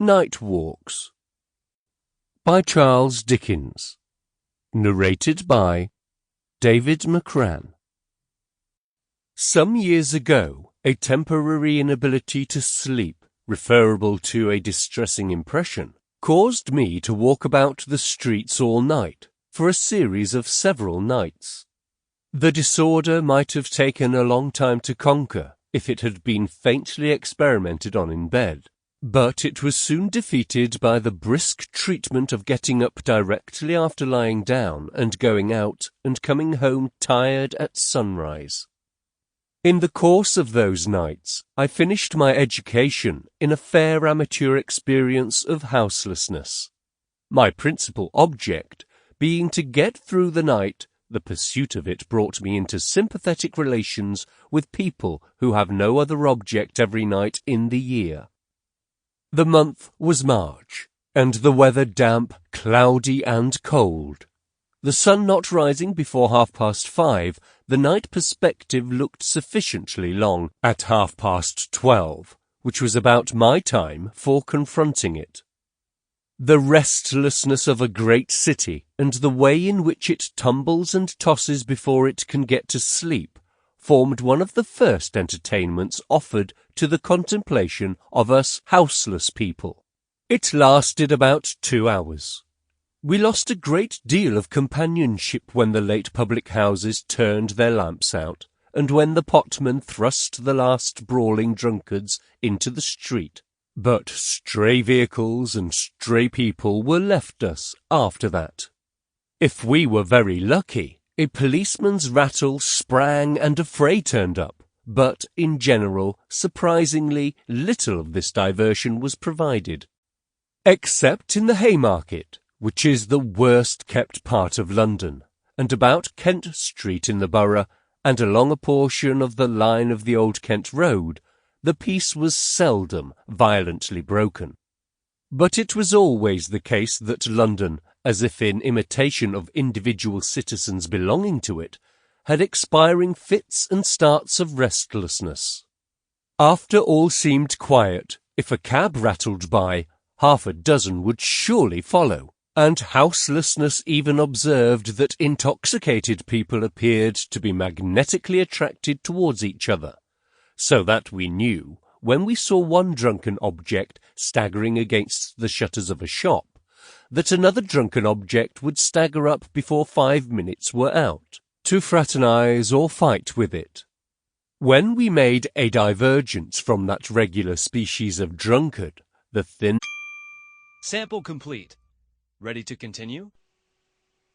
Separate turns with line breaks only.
Night Walks by Charles Dickens. Narrated by David Mccran. Some years ago, a temporary inability to sleep, referable to a distressing impression, caused me to walk about the streets all night, for a series of several nights. The disorder might have taken a long time to conquer if it had been faintly experimented on in bed, but it was soon defeated by the brisk treatment of getting up directly after lying down and going out and coming home tired at sunrise. In the course of those nights, I finished my education in a fair amateur experience of houselessness, my principal object being to get through the night. The pursuit of it brought me into sympathetic relations with people who have no other object every night in the year. The month was March, and the weather damp, cloudy, and cold. The sun not rising before 5:30, the night perspective looked sufficiently long at 12:30, which was about my time for confronting it. The restlessness of a great city, and the way in which it tumbles and tosses before it can get to sleep, formed one of the first entertainments offered to the contemplation of us houseless people. It lasted about 2 hours. We lost a great deal of companionship when the late public houses turned their lamps out, and when the potmen thrust the last brawling drunkards into the street. But stray vehicles and stray people were left us after that. If we were very lucky, a policeman's rattle sprang and a fray turned up, but in general, surprisingly little of this diversion was provided. Except in the Haymarket, which is the worst-kept part of London, and about Kent Street in the Borough, and along a portion of the line of the Old Kent Road, the peace was seldom violently broken. But it was always the case that London, as if in imitation of individual citizens belonging to it, had expiring fits and starts of restlessness. After all seemed quiet, if a cab rattled by, 6 would surely follow, and houselessness even observed that intoxicated people appeared to be magnetically attracted towards each other, so that we knew, when we saw one drunken object staggering against the shutters of a shop, that another drunken object would stagger up before 5 minutes were out, to fraternize or fight with it. When we made a divergence from that regular species of drunkard, the thin...
Sample complete. Ready to continue?